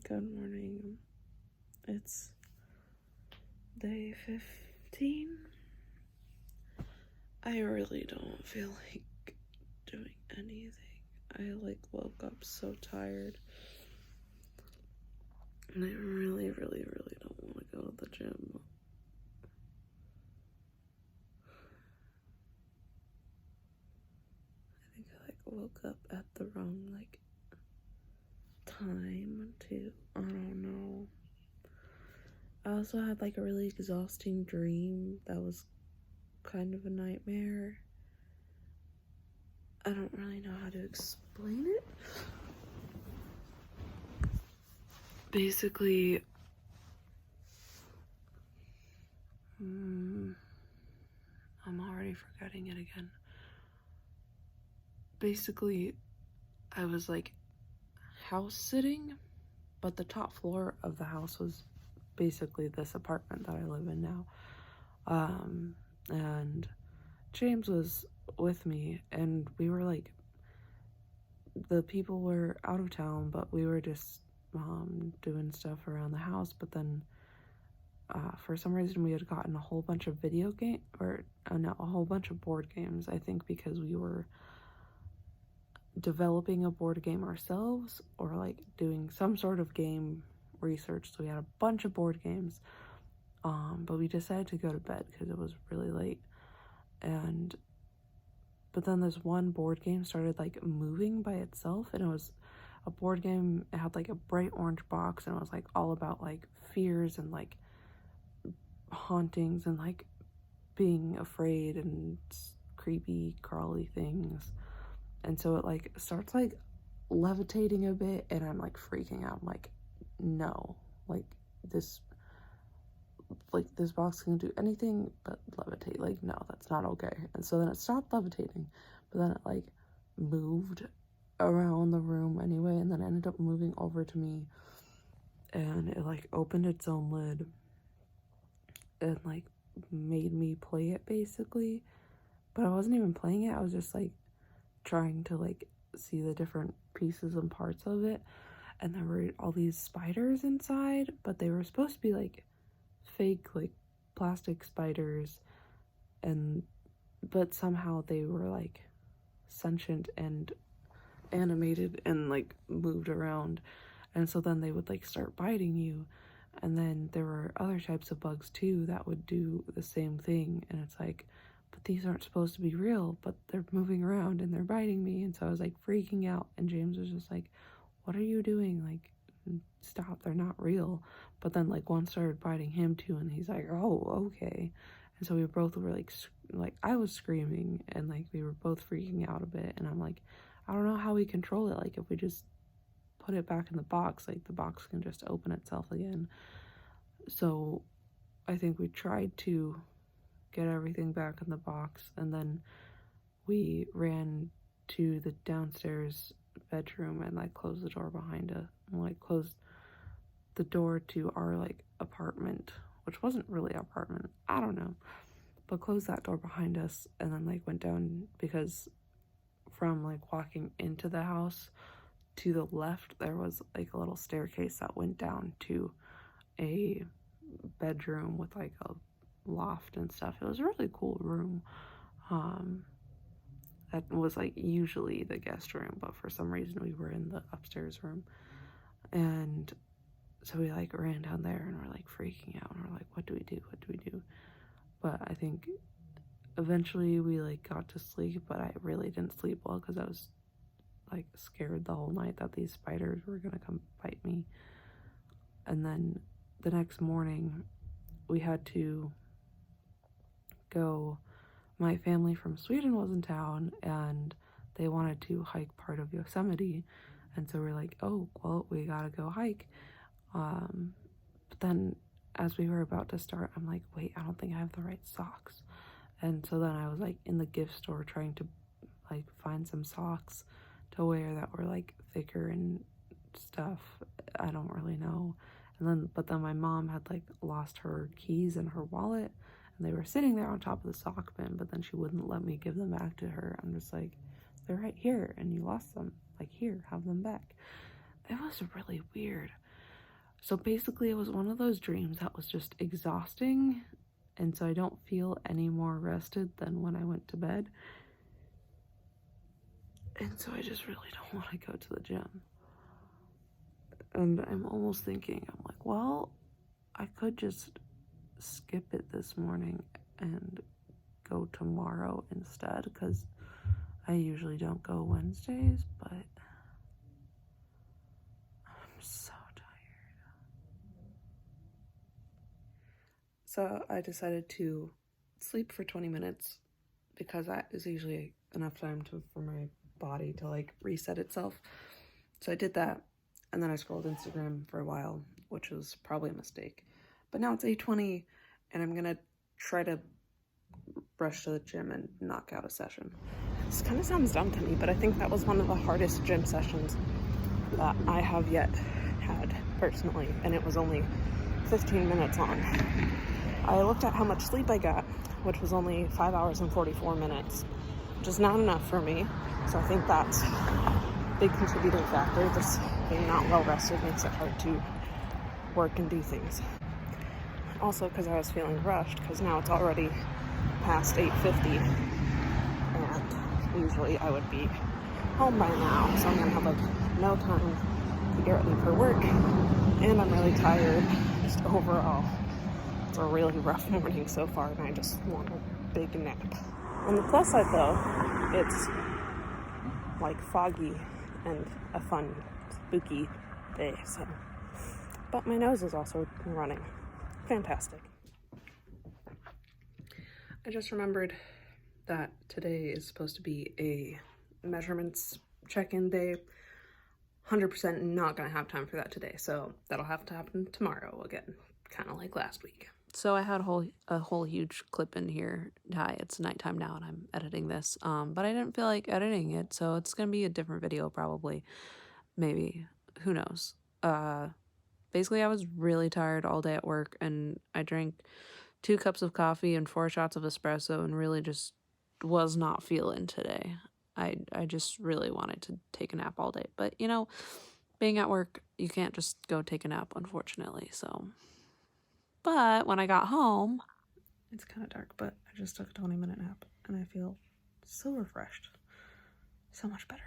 Good morning. It's day 15. I really don't feel like doing anything. I woke up so tired. And I really don't want to go to the gym. I think I woke up at the wrong time too. I don't know. I also had a really exhausting dream that was kind of a nightmare. I don't really know how to explain it. Basically, I'm already forgetting it again. Basically, I was house sitting, but the top floor of the house was basically this apartment that I live in now. And James was with me, and we were the people were out of town, but we were just doing stuff around the house. But then for some reason we had gotten a whole bunch of a whole bunch of board games, I think because we were developing a board game ourselves or doing some sort of game research. So we had a bunch of board games, but we decided to go to bed because it was really late. But then this one board game started moving by itself, and it was a board game. It had a bright orange box, and it was all about fears and hauntings and being afraid and creepy crawly things. And so it starts levitating a bit, and I'm freaking out. I'm no, this box can do anything but levitate. No, that's not okay. And so then it stopped levitating, but then it moved around the room anyway, and then ended up moving over to me, and it opened its own lid and made me play it basically. But I wasn't even playing it. I was just trying to see the different pieces and parts of it, and there were all these spiders inside, but they were supposed to be fake plastic spiders, but somehow they were sentient and animated and moved around, and so then they would start biting you. And then there were other types of bugs too that would do the same thing, and it's but these aren't supposed to be real, but they're moving around and they're biting me. And so I was freaking out, and James was just what are you doing? Stop, they're not real. But then one started biting him too, and he's oh, okay. And so we both were I was screaming, and we were both freaking out a bit, and I'm I don't know how we control it. If we just put it back in the box, the box can just open itself again. So I think we tried to get everything back in the box, and then we ran to the downstairs bedroom and closed the door behind us, and closed the door to our apartment, which wasn't really an apartment, I don't know, but closed that door behind us, and then went down, because from walking into the house to the left there was a little staircase that went down to a bedroom with a loft and stuff. It was a really cool room. That was usually the guest room, but for some reason we were in the upstairs room. And so we ran down there, and we're freaking out, and we're what do we do? But I think eventually we got to sleep, but I really didn't sleep well because I was scared the whole night that these spiders were gonna come bite me. And then the next morning we had to go. My family from Sweden was in town, and they wanted to hike part of Yosemite, and so we're oh, well, we gotta go hike. But then as we were about to start, I'm wait, I don't think I have the right socks. And so then I was in the gift store trying to find some socks to wear that were thicker and stuff. I don't really know. But then my mom had lost her keys and her wallet, and they were sitting there on top of the sock bin, but then she wouldn't let me give them back to her. I'm just they're right here, and you lost them. Here, have them back. it was really weird. So basically it was one of those dreams that was just exhausting, and so I don't feel any more rested than when I went to bed. And so I just really don't want to go to the gym. And I'm almost thinking, I'm like, well, I could just skip it this morning and go tomorrow instead, because I usually don't go Wednesdays, but I'm so tired. So I decided to sleep for 20 minutes because that is usually enough time for my body to like reset itself. So I did that, and then I scrolled Instagram for a while, which was probably a mistake. But now it's 8:20, and I'm gonna try to rush to the gym and knock out a session. This kind of sounds dumb to me, but I think that was one of the hardest gym sessions that I have yet had personally, and it was only 15 minutes long. I looked at how much sleep I got, which was only 5 hours and 44 minutes, which is not enough for me. So I think that's a big contributing factor. Just being not well rested makes it hard to work and do things. Also because I was feeling rushed, because now it's already past 8:50, and usually I would be home by now, so I'm gonna have like no time to get ready for work, and I'm really tired. Just overall, it's a really rough morning so far, and I just want a big nap. On the plus side though, it's like foggy and a fun, spooky day, so. But my nose is also running. Fantastic. I just remembered that today is supposed to be a measurements check-in day. 100% not gonna have time for that today, so that'll have to happen tomorrow again, kind of like last week. So I had a whole huge clip in here. Hi, it's nighttime now and I'm editing this, but I didn't feel like editing it, so it's gonna be a different video probably. Maybe. Who knows? Basically I was really tired all day at work, and I drank 2 cups of coffee and 4 shots of espresso and really just was not feeling today. I just really wanted to take a nap all day. But, you know, being at work, you can't just go take a nap, unfortunately, so. But when I got home, it's kind of dark, but I just took a 20-minute nap, and I feel so refreshed. So much better.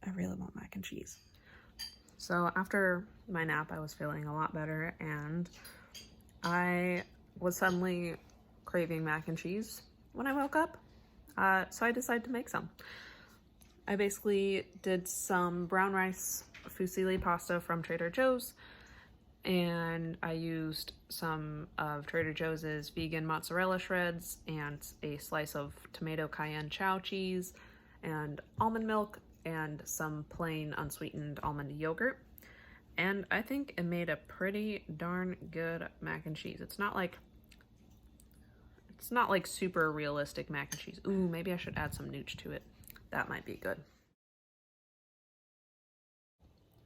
I really want mac and cheese. So after my nap, I was feeling a lot better, and I was suddenly craving mac and cheese when I woke up, so I decided to make some. I basically did some brown rice fusilli pasta from Trader Joe's, and I used some of Trader Joe's vegan mozzarella shreds and a slice of tomato cayenne chow cheese and almond milk and some plain unsweetened almond yogurt. And I think it made a pretty darn good mac and cheese. It's not like super realistic mac and cheese. Ooh, maybe I should add some nooch to it. That might be good.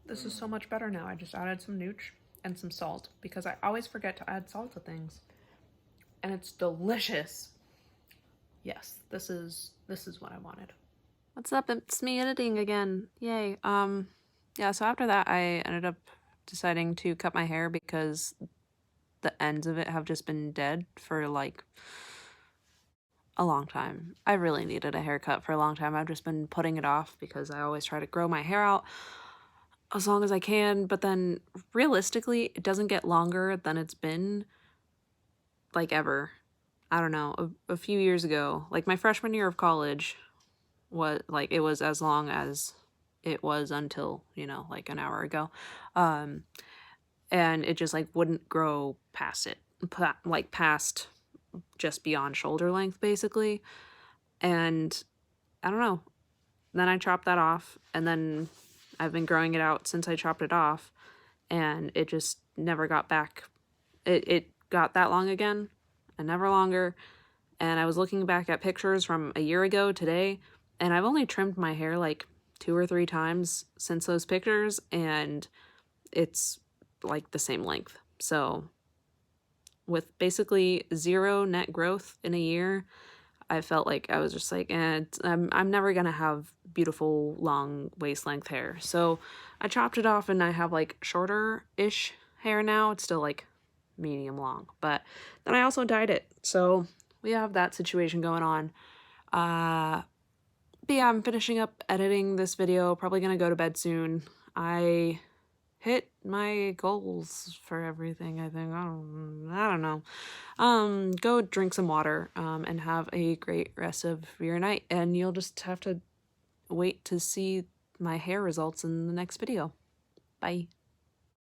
This is so much better now. I just added some nooch and some salt because I always forget to add salt to things. And it's delicious. Yes, this is what I wanted. What's up? It's me editing again. Yay. Yeah, so after that I ended up deciding to cut my hair because the ends of it have just been dead for like a long time. I really needed a haircut for a long time. I've just been putting it off because I always try to grow my hair out as long as I can, but then realistically it doesn't get longer than it's been like ever. I don't know, a few years ago, like my freshman year of college was like, it was as long as it was until, you know, like an hour ago. And it just like wouldn't grow past it, like past just beyond shoulder length basically. And I don't know, then I chopped that off, and then I've been growing it out since I chopped it off, and it just never got back. It got that long again and never longer. And I was looking back at pictures from a year ago today, and I've only trimmed my hair like 2 or 3 times since those pictures, and it's like the same length. So with basically 0 net growth in a year, I felt like I was just like, I'm never gonna have beautiful long waist length hair. So I chopped it off and I have like shorter-ish hair now. It's still like medium long, but then I also dyed it. So we have that situation going on. But yeah, I'm finishing up editing this video, probably gonna go to bed soon. I hit my goals for everything, I think. I don't know. Go drink some water, and have a great rest of your night, and you'll just have to wait to see my hair results in the next video. Bye.